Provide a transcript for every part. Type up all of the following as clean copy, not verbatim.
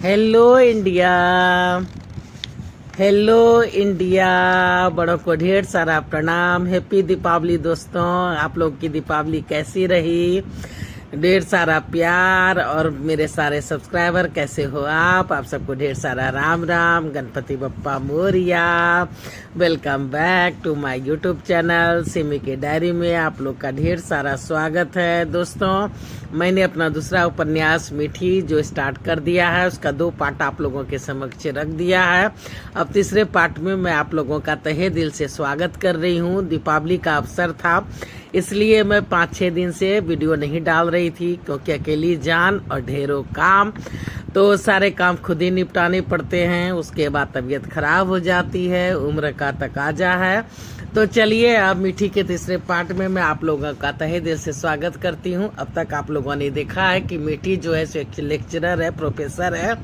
Hello India. Hello India. बड़ों को ढेर सारा प्रणाम। हैप्पी दीपावली दोस्तों। आप लोग की दीपावली कैसी रही? ढेर सारा प्यार। और मेरे सारे सब्सक्राइबर कैसे हो आप सबको ढेर सारा Ram Ram. Ganpati Bappa Morya. Welcome back to my YouTube channel Simi के डायरी में आप लोग का ढेर सारा स्वागत है दोस्तों। मैंने अपना दूसरा उपन्यास मीठी जो स्टार्ट कर दिया है, उसका 2 पार्ट आप लोगों के समक्ष रख दिया है। अब तीसरे पार्ट में मैं आप लोगों का तहे दिल से स्वागत कर रही हूँ। दीपावली का अवसर था, इसलिए मैं 5-6 दिन से वीडियो नहीं डाल रही थी, क्योंकि अकेली जान और ढेरों काम, तो सारे काम खुद ही निपटाने पड़ते हैं। उसके बाद तबीयत खराब हो जाती है, उम्र का तकाजा है। तो चलिए अब मीठी के तीसरे पार्ट में मैं आप लोगों का तहे दिल से स्वागत करती हूँ। अब तक आप लोगों ने देखा है कि मीठी जो है एक लेक्चरर है, प्रोफेसर है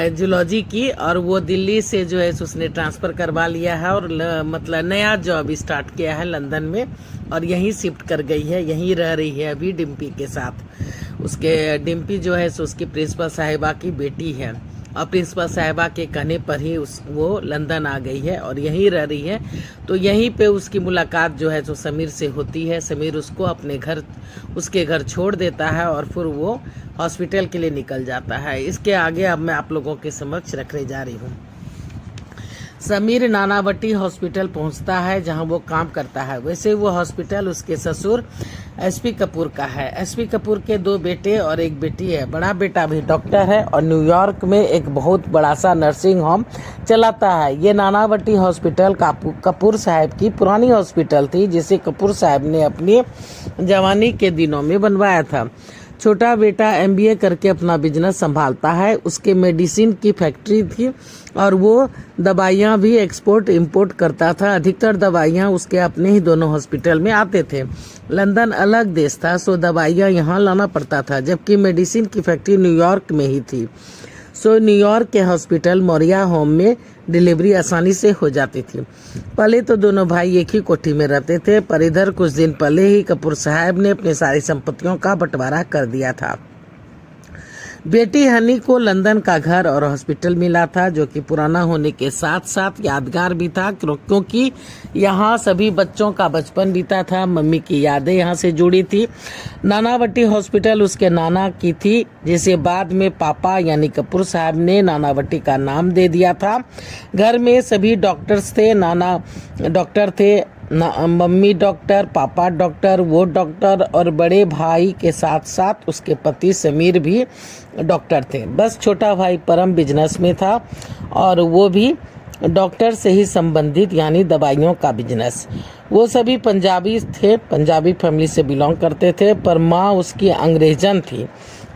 जूलॉजी की, और वो दिल्ली से जो है उसने ट्रांसफ़र करवा लिया है और मतलब नया जॉब स्टार्ट किया है लंदन में, और यहीं शिफ्ट कर गई है, यहीं रह रही है अभी डिम्पी के साथ। उसके डिम्पी जो है उसकी प्रिंसिपल साहिबा की बेटी है, और प्रिंसिपल साहिबा के कहने पर ही वो लंदन आ गई है और यहीं रह रही है। तो यहीं पे उसकी मुलाकात जो है समीर से होती है। समीर उसको अपने घर, उसके घर छोड़ देता है और फिर वो हॉस्पिटल के लिए निकल जाता है। इसके आगे अब मैं आप लोगों के समक्ष रखने जा रही हूँ। समीर नानावटी हॉस्पिटल पहुंचता है जहां वो काम करता है। वैसे वो हॉस्पिटल उसके ससुर एसपी कपूर का है। एसपी कपूर के 2 बेटे और 1 बेटी है। बड़ा बेटा भी डॉक्टर है और न्यूयॉर्क में एक बहुत बड़ा सा नर्सिंग होम चलाता है। ये नानावटी हॉस्पिटल कपूर साहब की पुरानी हॉस्पिटल थी, जिसे कपूर साहब ने अपनी जवानी के दिनों में बनवाया था। छोटा बेटा एमबीए करके अपना बिजनेस संभालता है। उसके मेडिसिन की फैक्ट्री थी और वो दवाइयाँ भी एक्सपोर्ट इंपोर्ट करता था। अधिकतर दवाइयाँ उसके अपने ही दोनों हॉस्पिटल में आते थे। लंदन अलग देश था, सो दवाइयाँ यहाँ लाना पड़ता था, जबकि मेडिसिन की फैक्ट्री न्यूयॉर्क में ही थी। सो न्यूयॉर्क के हॉस्पिटल मोरिया होम में डिलीवरी आसानी से हो जाती थी। पहले तो दोनों भाई एक ही कोठी में रहते थे, पर इधर कुछ दिन पहले ही कपूर साहब ने अपनी सारी संपत्तियों का बंटवारा कर दिया था। बेटी हनी को लंदन का घर और हॉस्पिटल मिला था, जो कि पुराना होने के साथ साथ यादगार भी था, क्योंकि यहाँ सभी बच्चों का बचपन बीता था। मम्मी की यादें यहाँ से जुड़ी थी। नानावटी हॉस्पिटल उसके नाना की थी, जिसे बाद में पापा यानी कपूर साहब ने नानावटी का नाम दे दिया था। घर में सभी डॉक्टर्स थे। नाना डॉक्टर थे, मम्मी डॉक्टर, पापा डॉक्टर, वो डॉक्टर, और बड़े भाई के साथ साथ उसके पति समीर भी डॉक्टर थे। बस छोटा भाई परम बिजनेस में था, और वो भी डॉक्टर से ही संबंधित यानी दवाइयों का बिजनेस। वो सभी पंजाबी थे, पंजाबी फैमिली से बिलोंग करते थे, पर माँ उसकी अंग्रेजन थी।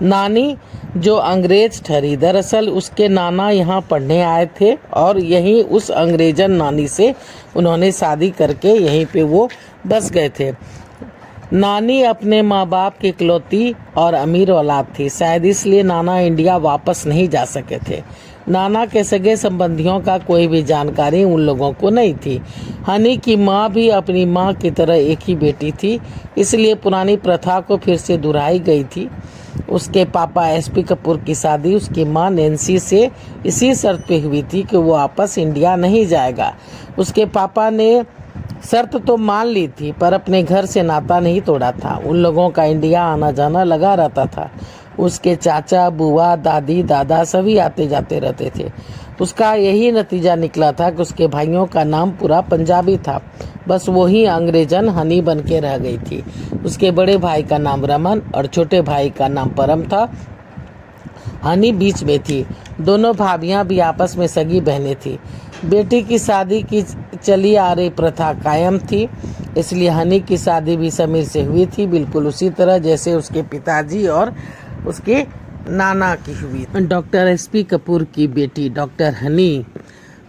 नानी जो अंग्रेज ठहरी। दरअसल उसके नाना यहाँ पढ़ने आए थे और यहीं उस अंग्रेजन नानी से उन्होंने शादी करके यहीं पे वो बस गए थे। नानी अपने माँ बाप की इकलौती और अमीर औलाद थी, शायद इसलिए नाना इंडिया वापस नहीं जा सके थे। नाना के सगे संबंधियों का कोई भी जानकारी उन लोगों को नहीं थी। हनी की माँ भी अपनी माँ की तरह एक ही बेटी थी, इसलिए पुरानी प्रथा को फिर से दोहराई गई थी। उसके पापा एसपी कपूर की शादी उसकी माँ नैन्सी से इसी शर्त पे हुई थी कि वो वापस इंडिया नहीं जाएगा। उसके पापा ने शर्त तो मान ली थी, पर अपने घर से नाता नहीं तोड़ा था। उन लोगों का इंडिया आना जाना लगा रहता था। उसके चाचा, बुआ, दादी, दादा सभी आते जाते रहते थे। उसका यही नतीजा निकला था कि उसके भाइयों का नाम पूरा पंजाबी था, बस वही अंग्रेजन हनी बन के रह गई थी। उसके बड़े भाई का नाम रमन और छोटे भाई का नाम परम था। हनी बीच में थी। दोनों भाभियां भी आपस में सगी बहनें थी। बेटी की शादी की चली आ रही प्रथा कायम थी, इसलिए हनी की शादी भी समीर से हुई थी, बिल्कुल उसी तरह जैसे उसके पिताजी और उसके नाना की हुई। डॉक्टर एसपी कपूर की बेटी डॉक्टर हनी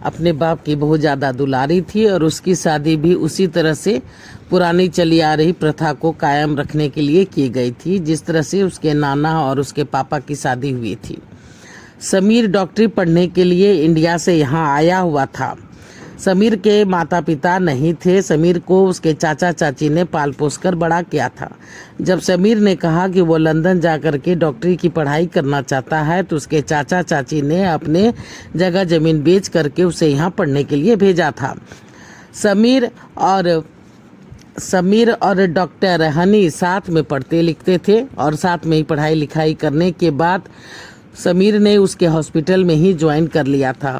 अपने बाप की बहुत ज़्यादा दुलारी थी, और उसकी शादी भी उसी तरह से पुरानी चली आ रही प्रथा को कायम रखने के लिए की गई थी, जिस तरह से उसके नाना और उसके पापा की शादी हुई थी। समीर डॉक्टरी पढ़ने के लिए इंडिया से यहाँ आया हुआ था। समीर के माता पिता नहीं थे। समीर को उसके चाचा चाची ने पाल पोस कर बड़ा किया था। जब समीर ने कहा कि वो लंदन जाकर के डॉक्टरी की पढ़ाई करना चाहता है तो उसके चाचा चाची ने अपने जगह जमीन बेच करके उसे यहाँ पढ़ने के लिए भेजा था। समीर और डॉक्टर हनी साथ में पढ़ते लिखते थे और साथ में ही पढ़ाई लिखाई करने के बाद समीर ने उसके हॉस्पिटल में ही ज्वाइन कर लिया था।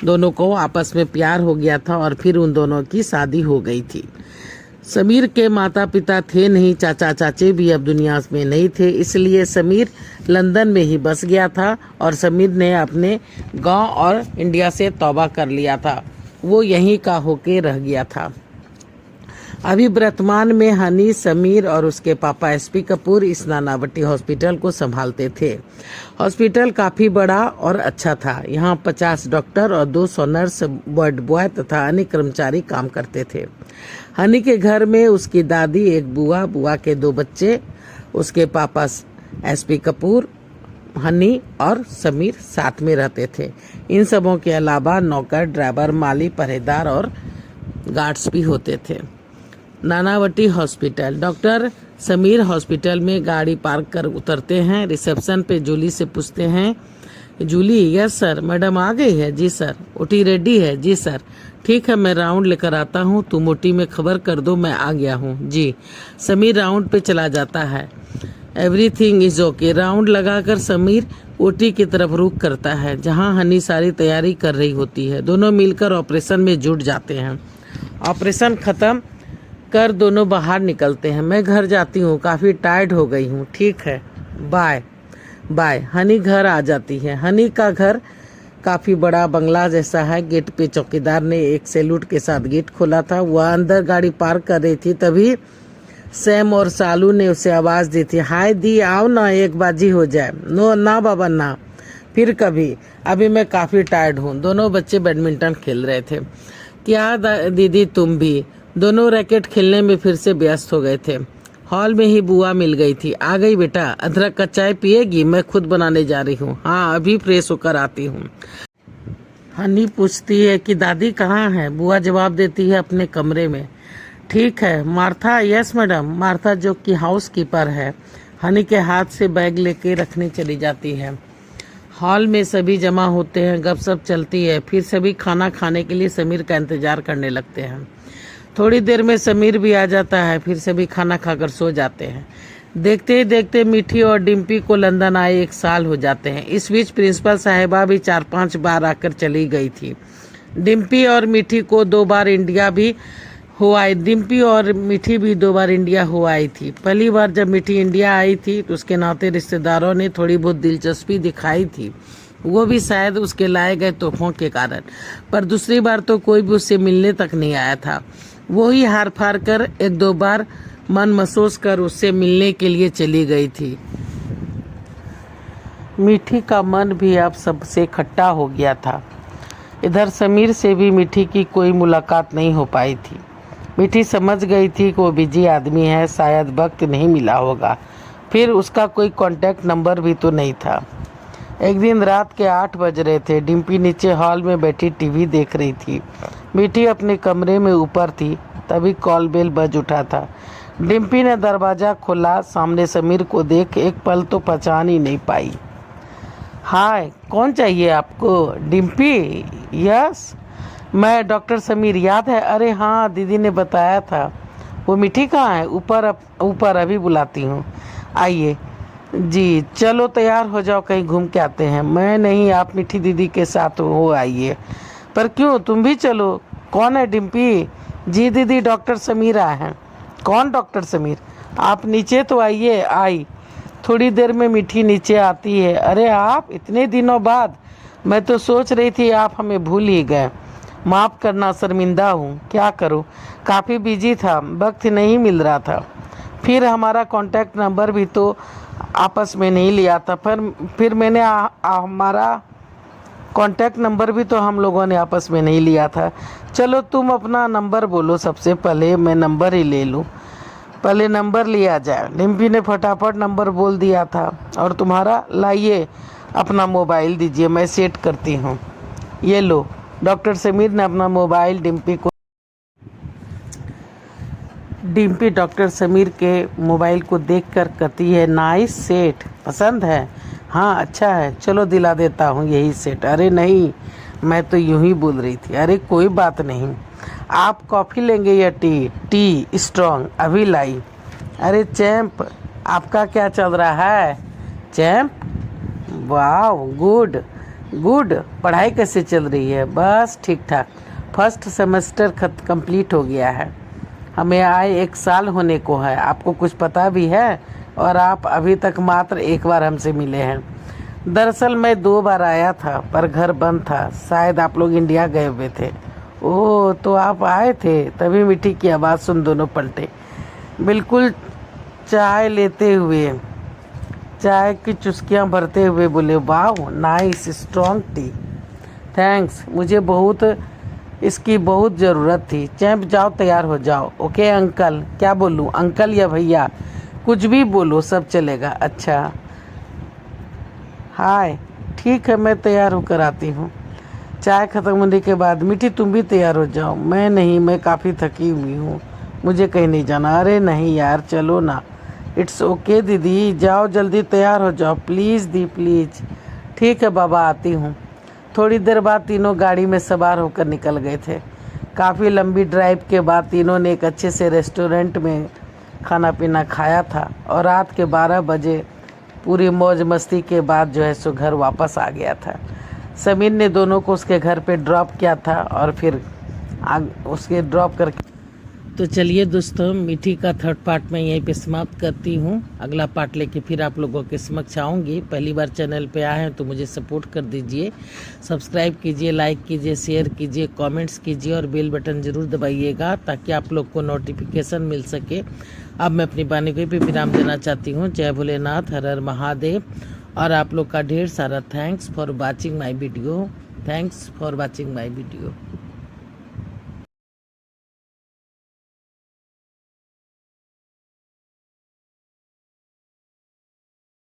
दोनों को आपस में प्यार हो गया था और फिर उन दोनों की शादी हो गई थी। समीर के माता पिता थे नहीं, चाचा चाचे भी अब दुनिया में नहीं थे, इसलिए समीर लंदन में ही बस गया था और समीर ने अपने गांव और इंडिया से तौबा कर लिया था। वो यहीं का होके रह गया था। अभी वर्तमान में हनी, समीर और उसके पापा एसपी कपूर इस नानावटी हॉस्पिटल को संभालते थे। हॉस्पिटल काफ़ी बड़ा और अच्छा था। यहाँ 50 डॉक्टर और 200 नर्स, वार्ड बॉय तथा अन्य कर्मचारी काम करते थे। हनी के घर में उसकी दादी, एक बुआ के 2 बच्चे, उसके पापा एसपी कपूर, हनी और समीर साथ में रहते थे। इन सबों के अलावा नौकर, ड्राइवर, माली, पहरेदार और गार्ड्स भी होते थे। Nanavati hospital. Doctor Sameer hospital में गाड़ी पार्क कर उतरते हैं। रिसेप्शन पे जूली से पूछते हैं, जूली, यस सर, मैडम आ गई है? जी सर। ओटी रेडी है? जी सर। ठीक है, मैं राउंड लेकर आता हूँ, तुम ओटी में खबर कर दो मैं आ गया हूँ। जी। समीर राउंड पे चला जाता है। Everything is okay. राउंड लगाकर समीर ओटी की तरफ रुख करता है जहाँ हनी सारी तैयारी कर रही होती है। दोनों मिलकर ऑपरेशन में जुट जाते हैं। ऑपरेशन खत्म कर दोनों बाहर निकलते हैं। मैं घर जाती हूँ, काफ़ी टायर्ड हो गई हूँ। ठीक है, बाय बाय। हनी घर आ जाती है। हनी का घर काफ़ी बड़ा बंगला जैसा है। गेट पे चौकीदार ने एक सैल्यूट के साथ गेट खोला था। वह अंदर गाड़ी पार्क कर रही थी, तभी सैम और सालू ने उसे आवाज़ दी थी, हाय दी, आओ ना, एक बाजी हो जाए। नो ना बाबा ना, फिर कभी, अभी मैं काफ़ी टायर्ड हूँ। दोनों बच्चे बैडमिंटन खेल रहे थे। क्या दीदी तुम भी? दोनों रैकेट खेलने में फिर से व्यस्त हो गए थे। हॉल में ही बुआ मिल गई थी। आ गई बेटा, अदरक का चाय पिएगी? मैं खुद बनाने जा रही हूँ। हाँ, अभी फ्रेश होकर आती हूँ। हनी पूछती है कि दादी कहाँ है? बुआ जवाब देती है, अपने कमरे में। ठीक है। मार्था? Yes madam. मार्था जो कि हाउस कीपर है, हनी के हाथ से बैग लेके रखने चली जाती है। हॉल में सभी जमा होते हैं, गपशप चलती है। फिर सभी खाना खाने के लिए समीर का इंतजार करने लगते हैं। थोड़ी देर में समीर भी आ जाता है। फिर सभी खाना खाकर सो जाते हैं। देखते ही देखते मीठी और डिम्पी को लंदन आए 1 साल हो जाते हैं। इस बीच प्रिंसिपल साहिबा भी 4-5 बार आकर चली गई थी। डिम्पी और मीठी को 2 बार इंडिया भी हो आई। डिम्पी और मीठी भी 2 बार इंडिया हो आई थी। पहली बार जब मीठी इंडिया आई थी तो उसके नाते रिश्तेदारों ने थोड़ी बहुत दिलचस्पी दिखाई थी, वो भी शायद उसके लाए गए तोहफों के कारण। पर दूसरी बार तो कोई भी उससे मिलने तक नहीं आया था। वो ही हार फार कर 1-2 बार मन महसूस कर उससे मिलने के लिए चली गई थी। मीठी का मन भी अब सबसे खट्टा हो गया था। इधर समीर से भी मीठी की कोई मुलाकात नहीं हो पाई थी। मीठी समझ गई थी कि वो बिजी आदमी है, शायद वक्त नहीं मिला होगा। फिर उसका कोई कांटेक्ट नंबर भी तो नहीं था। एक दिन रात के 8 बज रहे थे। डिम्पी नीचे हॉल में बैठी टीवी देख रही थी। मीठी अपने कमरे में ऊपर थी। तभी कॉल बेल बज उठा था। डिम्पी ने दरवाज़ा खोला। सामने समीर को देख एक पल तो पहचान ही नहीं पाई। हाय, कौन चाहिए आपको? डिम्पी? यस, मैं डॉक्टर समीर, याद है? अरे हाँ, दीदी ने बताया था। वो मीठी कहाँ है? ऊपर अभी बुलाती हूँ, आइए। जी, चलो तैयार हो जाओ, कहीं घूम के आते हैं। मैं नहीं, आप मीठी दीदी के साथ हो आइए। पर क्यों, तुम भी चलो। कौन है डिम्पी? जी दीदी, डॉक्टर समीर आए हैं। कौन डॉक्टर समीर? आप नीचे तो आइए। आई। थोड़ी देर में मीठी नीचे आती है। अरे आप, इतने दिनों बाद? मैं तो सोच रही थी आप हमें भूल ही गए। माफ़ करना, शर्मिंदा हूँ। क्या करूँ, काफ़ी बिजी था, वक्त नहीं मिल रहा था। फिर हमारा कांटेक्ट नंबर भी तो आपस में नहीं लिया था। फिर मैंने हमारा कांटेक्ट नंबर भी तो हम लोगों ने आपस में नहीं लिया था। चलो तुम अपना नंबर बोलो सबसे पहले, मैं नंबर ही ले लूँ। पहले नंबर लिया जाए। डिम्पी ने फटाफट नंबर बोल दिया था। और तुम्हारा? लाइए अपना मोबाइल दीजिए, मैं सेट करती हूँ। ये लो। डॉक्टर समीर ने अपना मोबाइल डिम्पी डॉक्टर समीर के मोबाइल को देखकर कहती है नाइस सेट, पसंद है? हाँ अच्छा है, चलो दिला देता हूँ यही सेट। अरे नहीं, मैं तो यूं ही बोल रही थी। अरे कोई बात नहीं, आप कॉफ़ी लेंगे या टी? टी स्ट्रॉन्ग, अभी लाई। अरे चैम्प, आपका क्या चल रहा है? चैम्प, वाह गुड गुड। पढ़ाई कैसे चल रही है? बस ठीक ठाक, फर्स्ट सेमेस्टर कंप्लीट हो गया है, हमें आए 1 साल होने को है। आपको कुछ पता भी है? और आप अभी तक मात्र 1 बार हमसे मिले हैं। दरअसल मैं 2 बार आया था पर घर बंद था, शायद आप लोग इंडिया गए हुए थे। ओह, तो आप आए थे, तभी मिठी की आवाज़ सुन दोनों पलटे। बिल्कुल, चाय लेते हुए, चाय की चुस्कियां भरते हुए बोले, वाह नाइस स्ट्रॉन्ग टी, थैंक्स, मुझे इसकी बहुत ज़रूरत थी। चैंप जाओ, तैयार हो जाओ। Okay uncle. क्या बोलूँ, अंकल या भैया? कुछ भी बोलो, सब चलेगा। अच्छा हाय, ठीक है, मैं तैयार होकर आती हूँ। चाय ख़त्म होने के बाद, मीठी तुम भी तैयार हो जाओ। मैं नहीं, मैं काफ़ी थकी हुई हूँ, मुझे कहीं नहीं जाना। अरे नहीं यार, चलो ना। इट्स ओके दीदी, जाओ जल्दी तैयार हो जाओ, प्लीज़ दी प्लीज़। ठीक है बाबा, आती हूँ। थोड़ी देर बाद तीनों गाड़ी में सवार होकर निकल गए थे। काफ़ी लंबी ड्राइव के बाद तीनों ने एक अच्छे से रेस्टोरेंट में खाना पीना खाया था और रात के 12 बजे पूरी मौज मस्ती के बाद जो है सो घर वापस आ गया था। समीर ने दोनों को उसके घर पे ड्रॉप किया था और फिर उसके ड्रॉप करके। तो चलिए दोस्तों, मीठी का 3rd पार्ट में यहीं पे समाप्त करती हूँ। अगला पार्ट लेके फिर आप लोगों के समक्ष आऊँगी। पहली बार चैनल पे आए हैं तो मुझे सपोर्ट कर दीजिए, सब्सक्राइब कीजिए, लाइक कीजिए, शेयर कीजिए, कमेंट्स कीजिए और बेल बटन ज़रूर दबाइएगा ताकि आप लोग को नोटिफिकेशन मिल सके। अब मैं अपनी वाणी को भी विराम देना चाहती हूँ। जय भोलेनाथ, हर हर महादेव। और आप लोग का ढेर सारा thanks for watching my video. Thanks for watching my video.